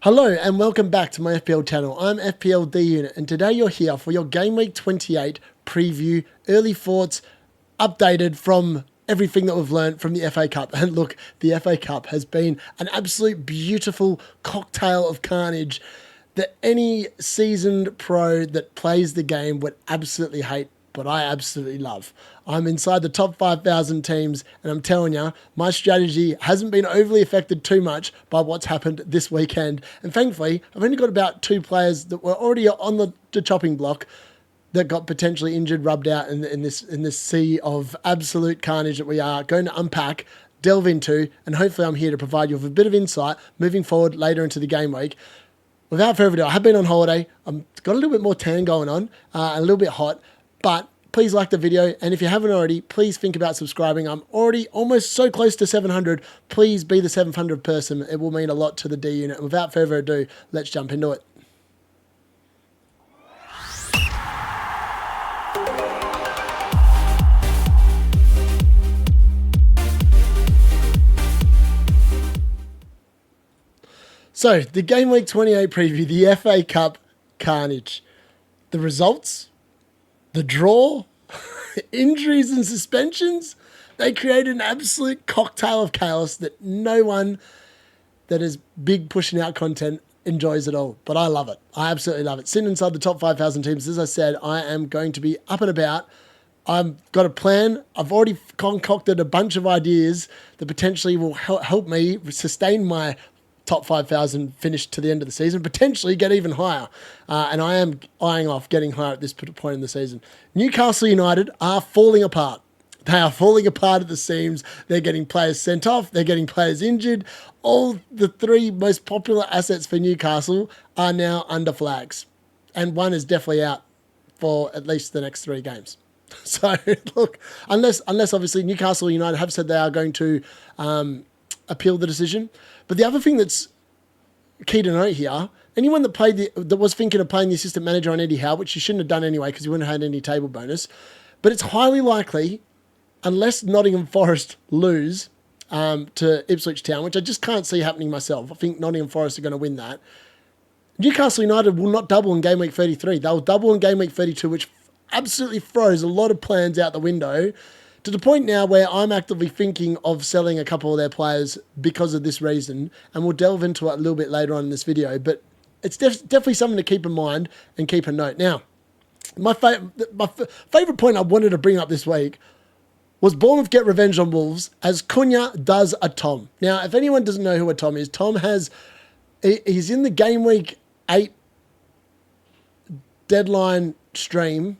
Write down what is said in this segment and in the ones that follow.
Hello and welcome back to my FPL channel. I'm FPL D Unit and today you're here for your Game Week 28 preview, early thoughts, updated from everything that we've learned from the FA Cup. And look, the FA Cup has been an absolute beautiful cocktail of carnage that any seasoned pro that plays the game would absolutely hate, but I absolutely love. I'm inside the top 5,000 teams, and I'm telling you, my strategy hasn't been overly affected too much by what's happened this weekend. And thankfully, I've only got about 2 players that were already on the chopping block that got potentially injured, rubbed out in this sea of absolute carnage that we are going to unpack, delve into, and hopefully I'm here to provide you with a bit of insight moving forward later into the game week. Without further ado, I have been on holiday. I've got a little bit more tan going on, a little bit hot, but please like the video, and if you haven't already, please think about subscribing. I'm already almost so close to 700. Please be the 700 person. It will mean a lot to the D Unit. And without further ado, let's jump into it. So, the Game Week 28 preview, the FA Cup carnage. The results, the draw, injuries and suspensions, they created an absolute cocktail of chaos that no one that is big pushing out content enjoys at all. But I love it. I absolutely love it. Sitting inside the top 5,000 teams, as I said, I am going to be up and about. I've got a plan. I've already concocted a bunch of ideas that potentially will help me sustain my top 5,000 finish to the end of the season, potentially get even higher. And I am eyeing off getting higher at this point in the season. Newcastle United are falling apart. They are falling apart at the seams. They're getting players sent off. They're getting players injured. All the 3 most popular assets for Newcastle are now under flags. And one is definitely out for at least the next 3 games. So, look, unless obviously Newcastle United have said they are going to appeal the decision. But the other thing that's key to note here, anyone that was thinking of playing the assistant manager on Eddie Howe, which you shouldn't have done anyway because you wouldn't have had any table bonus, but it's highly likely, unless Nottingham Forest lose to Ipswich Town, which I just can't see happening myself. I think Nottingham Forest are going to win that. Newcastle United will not double in Game Week 33. They'll double in Game Week 32, which absolutely throws a lot of plans out the window, to the point now where I'm actively thinking of selling a couple of their players because of this reason, and we'll delve into it a little bit later on in this video, but it's definitely something to keep in mind and keep a note. Now, my favourite point I wanted to bring up this week was Bournemouth get revenge on Wolves as Cunha does a Tom. Now, if anyone doesn't know who a Tom is, he's in the Game Week 8 deadline stream,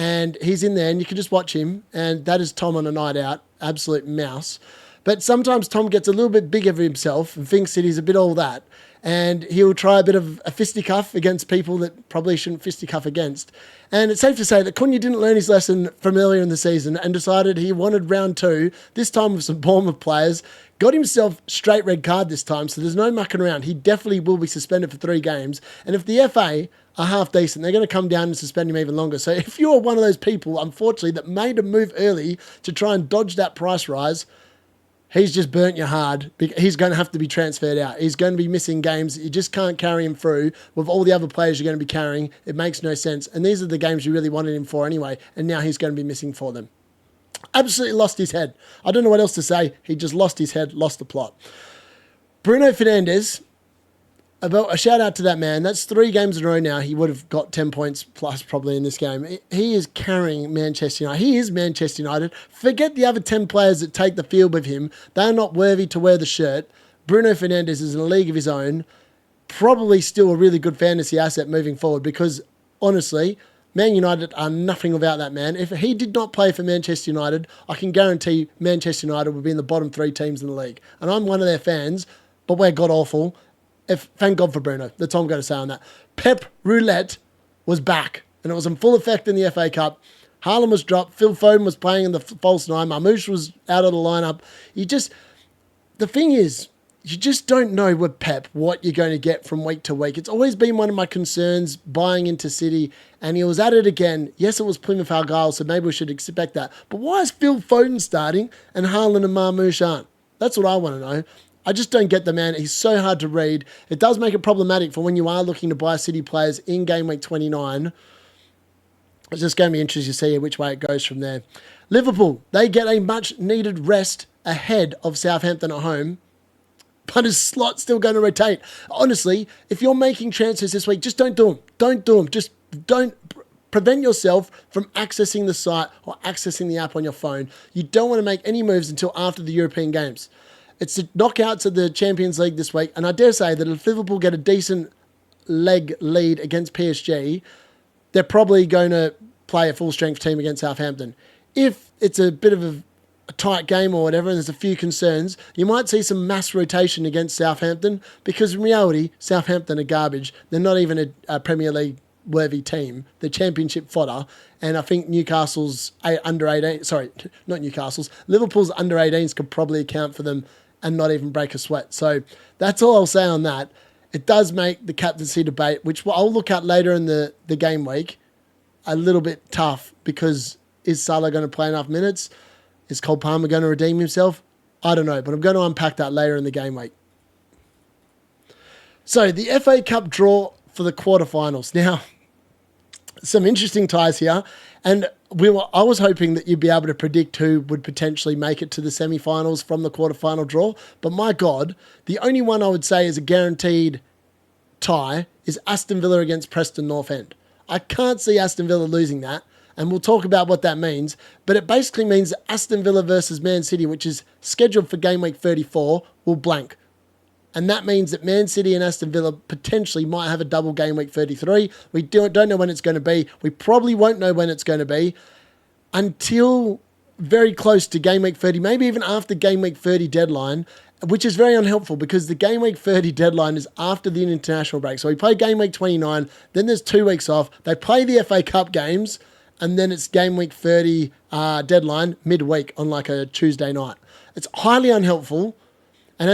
and he's in there, and you can just watch him, and that is Tom on a night out, absolute mouse. But sometimes Tom gets a little bit big of himself and thinks that he's a bit all that, and he'll try a bit of a fisticuff against people that probably shouldn't fisticuff against. And it's safe to say that Cunha didn't learn his lesson from earlier in the season and decided he wanted round 2, this time with some Bournemouth players, got himself straight red card this time, so there's no mucking around. He definitely will be suspended for 3 games, and if the FA are half decent, they're going to come down and suspend him even longer. So if you're one of those people, unfortunately, that made a move early to try and dodge that price rise, he's just burnt you hard. He's going to have to be transferred out. He's going to be missing games. You just can't carry him through with all the other players you're going to be carrying. It makes no sense. And these are the games you really wanted him for anyway, and now he's going to be missing for them. Absolutely lost his head. I don't know what else to say. He just lost his head, lost the plot. Bruno Fernandes, a shout out to that man. That's 3 games in a row now. He would have got 10 points plus probably in this game. He is carrying Manchester United. He is Manchester United. Forget the other 10 players that take the field with him. They're not worthy to wear the shirt. Bruno Fernandes is in a league of his own. Probably still a really good fantasy asset moving forward because, honestly, Man United are nothing without that man. If he did not play for Manchester United, I can guarantee Manchester United would be in the bottom 3 teams in the league. And I'm one of their fans, but we're god-awful. Thank God for Bruno. That's all I'm going to say on that. Pep Roulette was back, and it was in full effect in the FA Cup. Haaland was dropped. Phil Foden was playing in the false 9. Marmoush was out of the lineup. The thing is, you just don't know with Pep what you're going to get from week to week. It's always been one of my concerns buying into City, and he was at it again. Yes, it was Plymouth Argyle, so maybe we should expect that. But why is Phil Foden starting and Haaland and Marmoush aren't? That's what I want to know. I just don't get the man. He's so hard to read. It does make it problematic for when you are looking to buy City players in game week 29. It's just going to be interesting to see which way it goes from there. Liverpool, they get a much needed rest ahead of Southampton at home. But is Slot still going to rotate? Honestly, if you're making transfers this week, just don't do them. Don't do them. Just don't prevent yourself from accessing the site or accessing the app on your phone. You don't want to make any moves until after the European games. It's the knockouts of the Champions League this week. And I dare say that if Liverpool get a decent leg lead against PSG, they're probably going to play a full-strength team against Southampton. If it's a bit of a tight game or whatever, and there's a few concerns, you might see some mass rotation against Southampton, because in reality, Southampton are garbage. They're not even a Premier League worthy team. They're championship fodder. And I think Liverpool's under 18s could probably account for them and not even break a sweat. So that's all I'll say on that. It does make the captaincy debate, which I'll look at later in the game week, a little bit tough, because is Salah going to play enough minutes? Is Cole Palmer going to redeem himself? I don't know, but I'm going to unpack that later in the game week. So the FA Cup draw for the quarterfinals. Now, some interesting ties here, and I was hoping that you'd be able to predict who would potentially make it to the semi-finals from the quarterfinal draw, but my God, the only one I would say is a guaranteed tie is Aston Villa against Preston North End. I can't see Aston Villa losing that, and we'll talk about what that means, but it basically means that Aston Villa versus Man City, which is scheduled for game week 34, will blank. And that means that Man City and Aston Villa potentially might have a double game week 33. We don't know when it's going to be. We probably won't know when it's going to be until very close to game week 30, maybe even after game week 30 deadline, which is very unhelpful because the game week 30 deadline is after the international break. So we play game week 29, then there's 2 weeks off. They play the FA Cup games, and then it's game week 30 deadline midweek on like a Tuesday night. It's highly unhelpful. And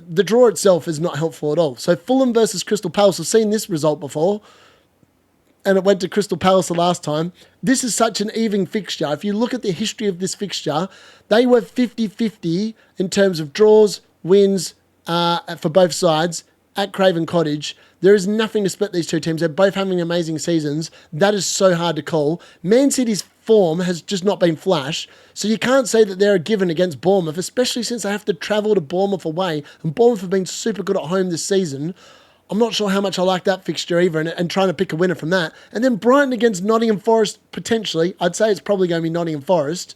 the draw itself is not helpful at all. So Fulham versus Crystal Palace, I've seen this result before, and it went to Crystal Palace the last time. This is such an even fixture. If you look at the history of this fixture, they were 50-50 in terms of draws, wins for both sides at Craven Cottage. There is nothing to split these two teams. They're both having amazing seasons. That is so hard to call. Man City's form has just not been flash, so you can't say that they're a given against Bournemouth, especially since they have to travel to Bournemouth away, and Bournemouth have been super good at home this season. I'm not sure how much I like that fixture either, and trying to pick a winner from that. And then Brighton against Nottingham Forest, potentially. I'd say it's probably going to be Nottingham Forest.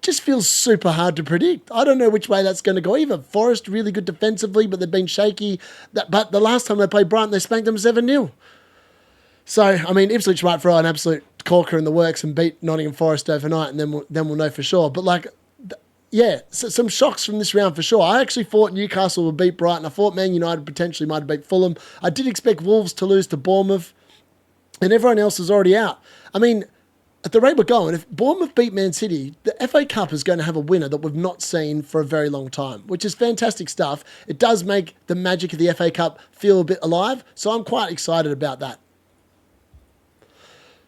Just feels super hard to predict. I don't know which way that's going to go either. Forest really good defensively, but they've been shaky. But the last time they played Brighton, they spanked them 7-0. So, I mean, Ipswich might throw an absolute corker in the works and beat Nottingham Forest overnight, and then we'll know for sure. But some shocks from this round for sure. I actually thought Newcastle would beat Brighton. I thought Man United potentially might have beat Fulham. I did expect Wolves to lose to Bournemouth, and everyone else is already out. I mean, at the rate we're going, if Bournemouth beat Man City, the FA Cup is going to have a winner that we've not seen for a very long time, which is fantastic stuff. It does make the magic of the FA Cup feel a bit alive, so I'm quite excited about that.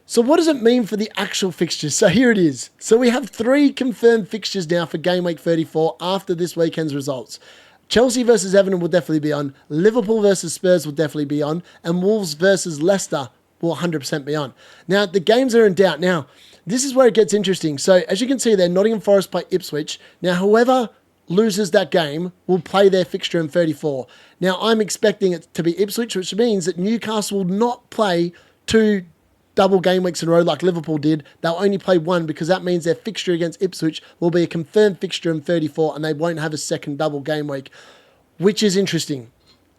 So what does it mean for the actual fixtures? So here it is. So we have 3 confirmed fixtures now for game week 34 after this weekend's results. Chelsea versus Everton will definitely be on. Liverpool versus Spurs will definitely be on. And Wolves versus Leicester will 100% be on. Now, the games are in doubt. Now, this is where it gets interesting. So as you can see there, Nottingham Forest play Ipswich. Now, whoever loses that game will play their fixture in 34. Now, I'm expecting it to be Ipswich, which means that Newcastle will not play 2 double game weeks in a row like Liverpool did. They'll only play 1 because that means their fixture against Ipswich will be a confirmed fixture in 34 and they won't have a second double game week, which is interesting.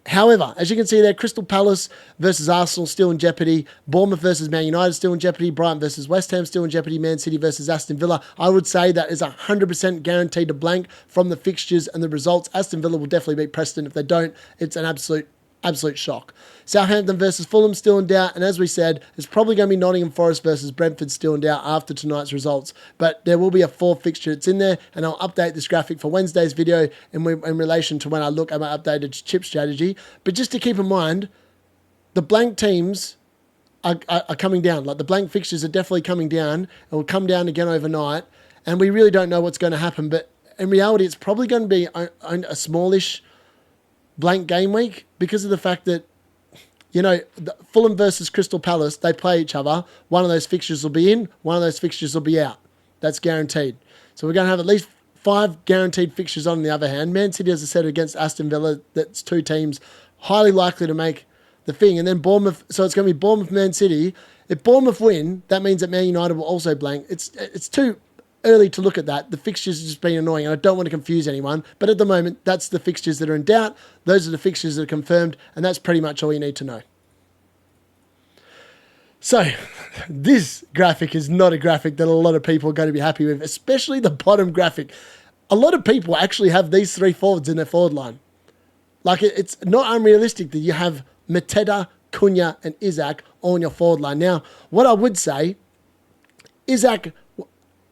However, as you can see there, Crystal Palace versus Arsenal still in jeopardy. Bournemouth versus Man United still in jeopardy. Brighton versus West Ham still in jeopardy. Man City versus Aston Villa. I would say that is 100% guaranteed to blank from the fixtures and the results. Aston Villa will definitely beat Preston. If they don't, it's an absolute shock. Southampton versus Fulham still in doubt, and as we said, it's probably going to be Nottingham Forest versus Brentford still in doubt after tonight's results, but there will be a 4th fixture that's in there, and I'll update this graphic for Wednesday's video in relation to when I look at my updated chip strategy. But just to keep in mind, the blank teams are coming down. Like the blank fixtures are definitely coming down. It will come down again overnight, and we really don't know what's going to happen, but in reality, it's probably going to be a smallish blank game week because of the fact that, Fulham versus Crystal Palace, they play each other. One of those fixtures will be in, one of those fixtures will be out. That's guaranteed. So we're going to have at least 5 guaranteed fixtures on the other hand. Man City, as I said, against Aston Villa, that's 2 teams highly likely to make the thing. And then Bournemouth, so it's going to be Bournemouth, Man City. If Bournemouth win, that means that Man United will also blank. It's too early to look at that. The fixtures have just been annoying, and I don't want to confuse anyone. But at the moment, that's the fixtures that are in doubt. Those are the fixtures that are confirmed, and that's pretty much all you need to know. So, this graphic is not a graphic that a lot of people are going to be happy with, especially the bottom graphic. A lot of people actually have these 3 forwards in their forward line. Like, it's not unrealistic that you have Mateta, Cunha, and Isaac all in your forward line. Now, what I would say, Isaac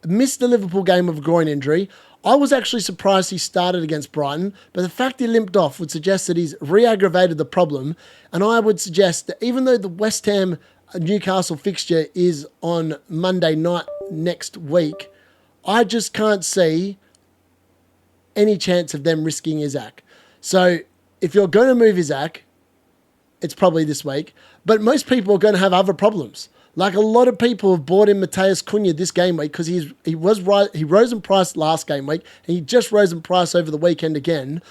missed the Liverpool game with a groin injury. I was actually surprised he started against Brighton, but the fact he limped off would suggest that he's re-aggravated the problem. And I would suggest that even though the West Ham Newcastle fixture is on Monday night next week, I just can't see any chance of them risking Isaac. So if you're going to move Isaac, it's probably this week. But most people are going to have other problems. Like, a lot of people have bought in Matheus Cunha this game week because he rose in price last game week, and he just rose in price over the weekend again.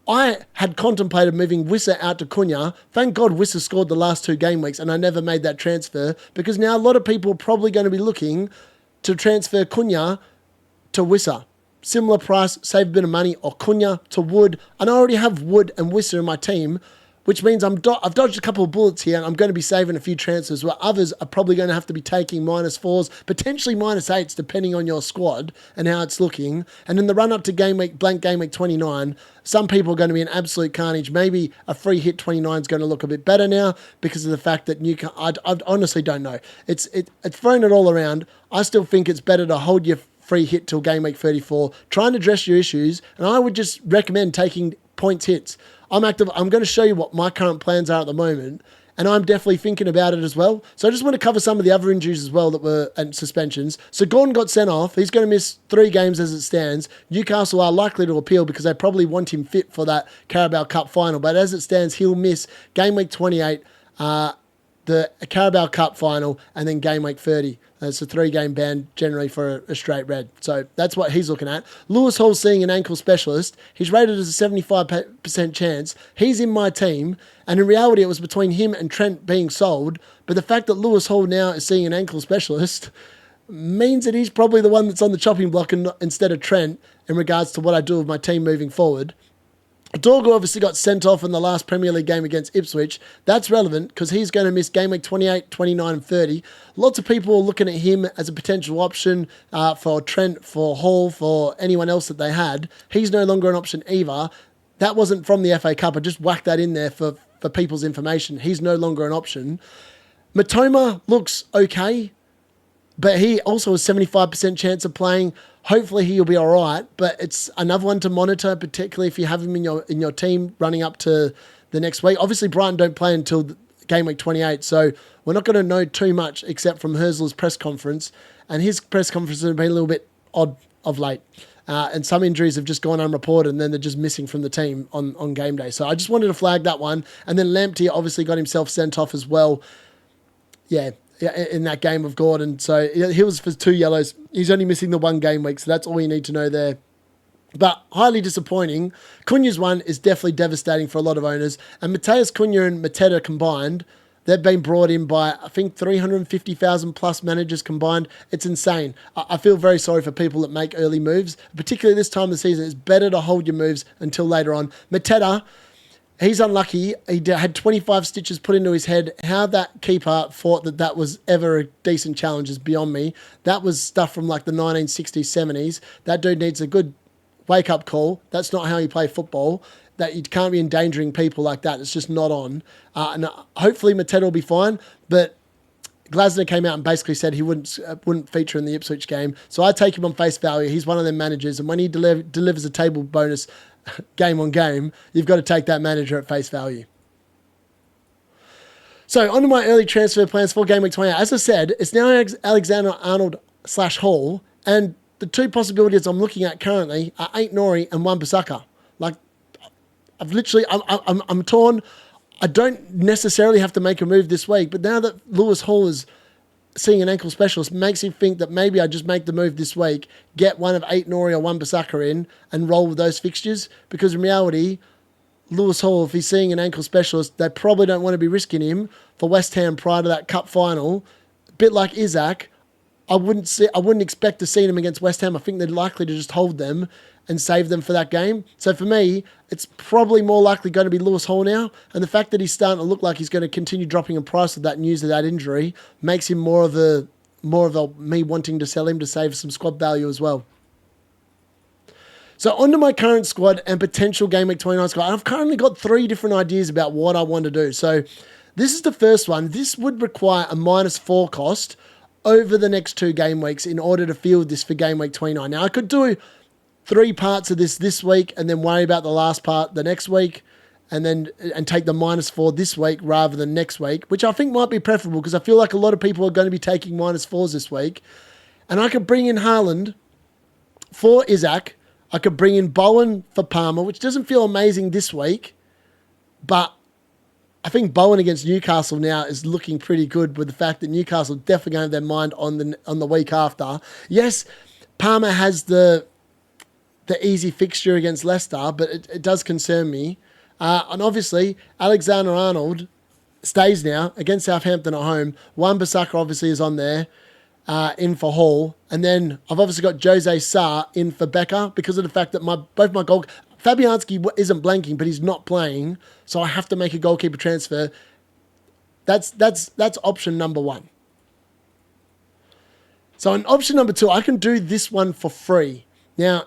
I had contemplated moving Wissa out to Cunha. Thank God Wissa scored the last 2 game weeks, and I never made that transfer because now a lot of people are probably going to be looking to transfer Cunha to Wissa. Similar price, save a bit of money, or Cunha to Wood. And I already have Wood and Wissa in my team, which means I've dodged a couple of bullets here, and I'm going to be saving a few transfers where others are probably going to have to be taking -4s, potentially -8s, depending on your squad and how it's looking. And in the run-up to blank game week 29, some people are going to be in absolute carnage. Maybe a free hit 29 is going to look a bit better now because of the fact that Newcastle, I honestly don't know. It's thrown it all around. I still think it's better to hold your free hit till game week 34, try and address your issues, and I would just recommend taking points hits. I'm going to show you what my current plans are at the moment, and I'm definitely thinking about it as well. So I just want to cover some of the other injuries as well and suspensions. So Gordon got sent off. He's going to miss 3 games as it stands. Newcastle are likely to appeal because they probably want him fit for that Carabao Cup final. But as it stands, he'll miss game week 28, the Carabao Cup final, and then game week 30. It's a 3-game ban generally for a straight red. So that's what he's looking at. Lewis Hall seeing an ankle specialist. He's rated as a 75% chance. He's in my team. And in reality, it was between him and Trent being sold. But the fact that Lewis Hall now is seeing an ankle specialist means that he's probably the one that's on the chopping block instead of Trent in regards to what I do with my team moving forward. Dorgo obviously got sent off in the last Premier League game against Ipswich. That's relevant because he's going to miss game week 28, 29 and 30. Lots of people are looking at him as a potential option for Trent, for Hall, for anyone else that they had. He's no longer an option either. That wasn't from the FA Cup. I just whacked that in there for people's information. He's no longer an option. Matoma looks okay, but he also has 75% chance of playing. Hopefully he'll be all right, but it's another one to monitor, particularly if you have him in your team running up to the next week. Obviously, Brighton don't play until game week 28, so we're not going to know too much except from Herzl's press conference, and his press conference has been a little bit odd of late. And some injuries have just gone unreported, and then they're just missing from the team on game day. So I just wanted to flag that one. And then Lamptey obviously got himself sent off as well. Yeah, in that game of Gordon. So he was for 2 yellows. He's only missing the 1 game week, so that's all you need to know there. But highly disappointing. Cunha's one is definitely devastating for a lot of owners. And Matheus Cunha and Mateta combined, they've been brought in by, I think, 350,000 plus managers combined. It's insane. I feel very sorry for people that make early moves, particularly this time of the season. It's better to hold your moves until later on. Mateta, he's unlucky. He had 25 stitches put into his head. How that keeper thought that was ever a decent challenge is beyond me. That was stuff from like the 1960s, 70s. That dude needs a good wake-up call. That's not how you play football. That you can't be endangering people like that. It's just not on. And hopefully Mateta will be fine. But Glasner came out and basically said he wouldn't feature in the Ipswich game. So I take him on face value. He's one of them managers. And when he delivers a table bonus game on game, you've got to take that manager at face value. So on to my early transfer plans for game week 28. As I said, it's now Alexander-Arnold /Hall. And the two possibilities I'm looking at currently are 8 Nori and 1 Bissaka. Like, I'm torn. I don't necessarily have to make a move this week, but now that Lewis Hall is seeing an ankle specialist, makes me think that maybe I just make the move this week, get one of 8 Nori or 1 Bissaka in, and roll with those fixtures. Because in reality, Lewis Hall, if he's seeing an ankle specialist, they probably don't want to be risking him for West Ham prior to that cup final. A bit like Isaac, I wouldn't expect to see them against West Ham. I think they're likely to just hold them and save them for that game. So for me, it's probably more likely going to be Lewis Hall now. And the fact that he's starting to look like he's going to continue dropping in price with that news of that injury makes him more of a me wanting to sell him to save some squad value as well. So onto my current squad and potential Game Week 29 squad. I've currently got 3 different ideas about what I want to do. So this is the first one. This would require a -4 cost over the next 2 game weeks in order to field this for Game Week 29. Now, I could do 3 parts of this week and then worry about the last part the next week and take the -4 this week rather than next week, which I think might be preferable because I feel like a lot of people are going to be taking -4s this week. And I could bring in Haaland for Isaac. I could bring in Bowen for Palmer, which doesn't feel amazing this week, but I think Bowen against Newcastle now is looking pretty good with the fact that Newcastle definitely going to have their mind on the week after. Yes, Palmer has the easy fixture against Leicester, but it does concern me. And obviously, Alexander-Arnold stays now against Southampton at home. Wan-Bissaka obviously is on there, in for Hall. And then I've obviously got Jose Sarr in for Becker because of the fact that both my goal... Fabianski isn't blanking, but he's not playing, so I have to make a goalkeeper transfer. That's option number 1. So in option number 2, I can do this one for free. Now,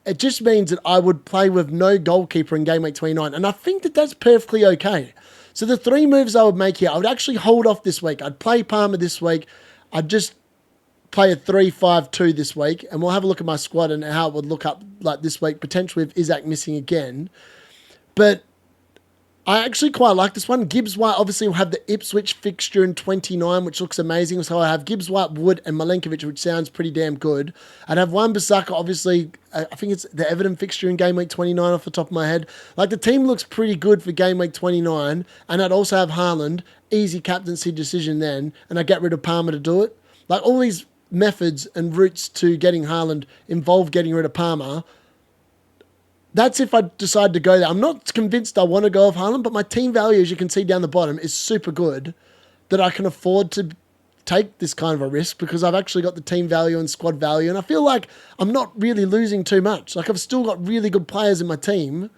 it just means that I would play with no goalkeeper in Game Week 29, and I think that that's perfectly okay. So the 3 moves I would make here, I would actually hold off this week. I'd play Palmer this week. I'd just play a 3-5-2 this week, and we'll have a look at my squad and how it would look up like this week, potentially with Isaac missing again. But I actually quite like this one. Gibbs White obviously will have the Ipswich fixture in 29, which looks amazing. So I have Gibbs White, Wood, and Milenkovic, which sounds pretty damn good. I'd have Wan-Bissaka, obviously. I think it's the Everton fixture in Game Week 29 off the top of my head. Like, the team looks pretty good for Game Week 29. And I'd also have Haaland, easy captaincy decision then, and I'd get rid of Palmer to do it. Like, all these methods and routes to getting Haaland involve getting rid of Palmer. That's if I decide to go there. I'm not convinced I want to go with Haaland, but my team value, as you can see down the bottom, is super good that I can afford to take this kind of a risk because I've actually got the team value and squad value, and I feel like I'm not really losing too much. Like, I've still got really good players in my team.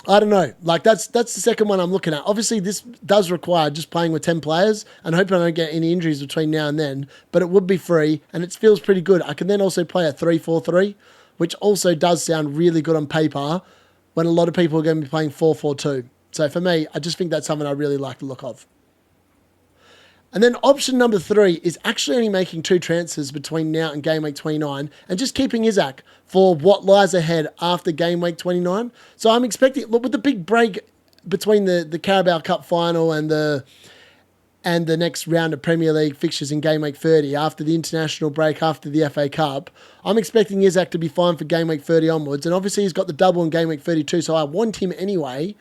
I don't know. Like, that's the second one I'm looking at. Obviously, this does require just playing with 10 players and hoping I don't get any injuries between now and then, but it would be free, and it feels pretty good. I can then also play a 3-4-3, which also does sound really good on paper when a lot of people are going to be playing 4-4-2. So for me, I just think that's something I really like the look of. And then option number 3 is actually only making 2 transfers between now and Game Week 29 and just keeping Isaac for what lies ahead after Game Week 29. So I'm expecting, look, with the big break between the Carabao Cup final and the next round of Premier League fixtures in Game Week 30, after the international break, after the FA Cup, I'm expecting Isaac to be fine for Game Week 30 onwards. And obviously he's got the double in Game Week 32, so I want him anyway.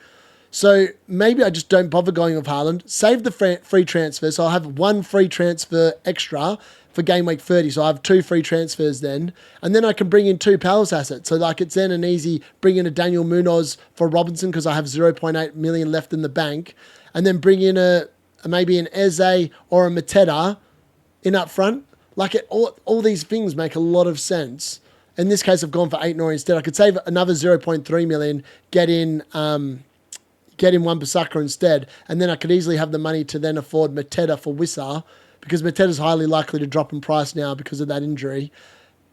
So maybe I just don't bother going with Haaland, save the free transfer, so I'll have 1 free transfer extra for Game Week 30, so I have 2 free transfers then, and then I can bring in 2 Palace assets, so like it's then an easy bring in a Daniel Munoz for Robinson because I have 0.8 million left in the bank, and then bring in maybe an Eze or a Mateta in up front. Like, all these things make a lot of sense. In this case, I've gone for 8 Nori instead. I could save another 0.3 million, get in Wan-Bissaka instead, and then I could easily have the money to then afford Mateta for Wissa because Mateta's highly likely to drop in price now because of that injury.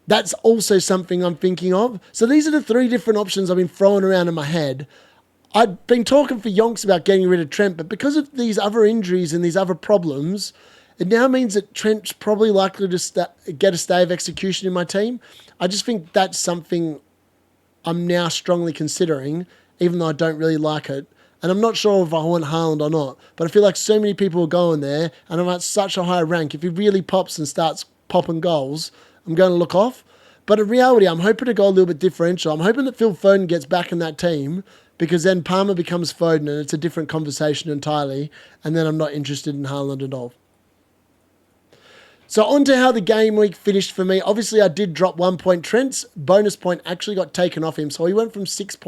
That's also something I'm thinking of. So these are the 3 different options I've been throwing around in my head. I'd been talking for yonks about getting rid of Trent, but because of these other injuries and these other problems, it now means that Trent's probably likely to get a stay of execution in my team. I just think that's something I'm now strongly considering, even though I don't really like it. And I'm not sure if I want Haaland or not, but I feel like so many people are going there, and I'm at such a high rank. If he really pops and starts popping goals, I'm going to look off. But in reality, I'm hoping to go a little bit differential. I'm hoping that Phil Foden gets back in that team, because then Palmer becomes Foden and it's a different conversation entirely. And then I'm not interested in Haaland at all. So on to how the game week finished for me. Obviously, I did drop 1 point. Trent's bonus point actually got taken off him. So he went from 7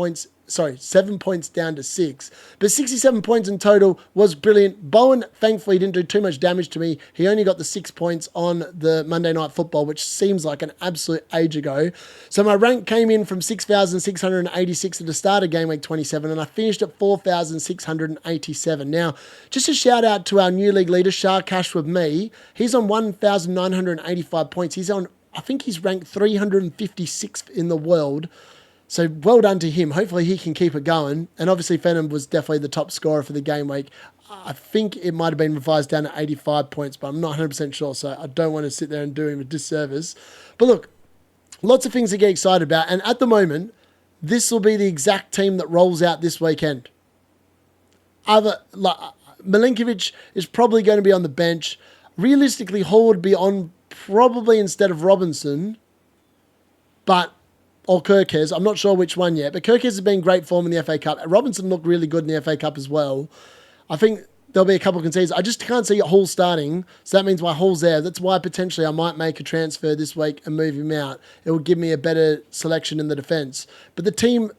points down to 6. But 67 points in total was brilliant. Bowen, thankfully, didn't do too much damage to me. He only got the 6 points on the Monday Night Football, which seems like an absolute age ago. So my rank came in from 6,686 at the start of Game Week 27, and I finished at 4,687. Now, just a shout out to our new league leader, Shah Cash with me. He's on 1,985 points. He's on, I think he's ranked 356th in the world. So well done to him. Hopefully he can keep it going. And obviously Fenham was definitely the top scorer for the game week. I think it might have been revised down to 85 points, but I'm not 100% sure. So I don't want to sit there and do him a disservice. But look, lots of things to get excited about. And at the moment, this will be the exact team that rolls out this weekend. Milinkovic is probably going to be on the bench. Realistically, Hall would be on probably instead of Robinson. Or Kirkes. I'm not sure which one yet, but Kirkes has been great form in the FA Cup. Robinson looked really good in the FA Cup as well. I think there'll be a couple of concedes. I just can't see Hall starting, so that means why Hall's there. That's why potentially I might make a transfer this week and move him out. It will give me a better selection in the defence. But the team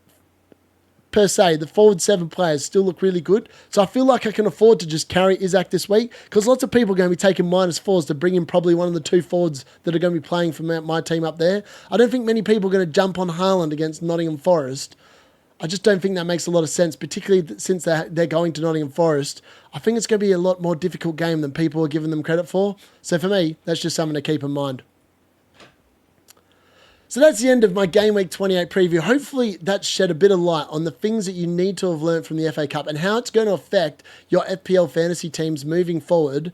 per se, the forward 7 players still look really good. So I feel like I can afford to just carry Isaac this week, because lots of people are going to be taking -4s to bring in probably one of the 2 forwards that are going to be playing for my team up there. I don't think many people are going to jump on Haaland against Nottingham Forest. I just don't think that makes a lot of sense, particularly since they're going to Nottingham Forest. I think it's going to be a lot more difficult game than people are giving them credit for. So for me, that's just something to keep in mind. So that's the end of my Game Week 28 preview. Hopefully that's shed a bit of light on the things that you need to have learned from the FA Cup and how it's going to affect your FPL fantasy teams moving forward.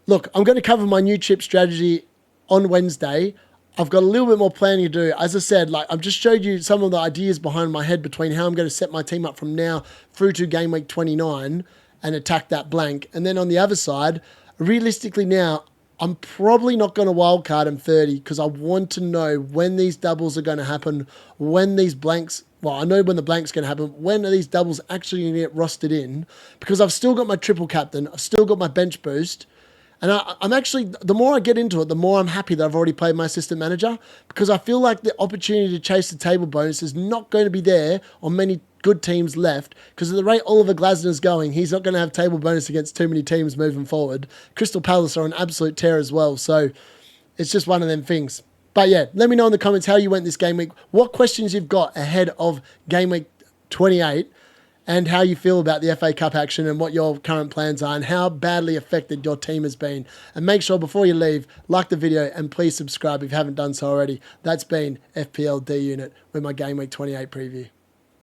Look, I'm going to cover my new chip strategy on Wednesday. I've got a little bit more planning to do. As I said, I've just showed you some of the ideas behind my head between how I'm going to set my team up from now through to Game Week 29 and attack that blank. And then on the other side, realistically now, I'm probably not going to wildcard in 30 because I want to know when these doubles are going to happen, when these blanks, well, I know when the blank's going to happen, when are these doubles actually going to get rostered in, because I've still got my triple captain, I've still got my bench boost, and I'm actually, the more I get into it, the more I'm happy that I've already played my assistant manager, because I feel like the opportunity to chase the table bonus is not going to be there on many good teams left, because at the rate Oliver Glasner's going, he's not going to have table bonus against too many teams moving forward. Crystal Palace are an absolute tear as well, so it's just one of them things. But yeah, let me know in the comments how you went this game week, what questions you've got ahead of Game Week 28, and how you feel about the FA Cup action and what your current plans are and how badly affected your team has been. And make sure before you leave, like the video and please subscribe if you haven't done so already. That's been FPL D Unit with my Game Week 28 preview.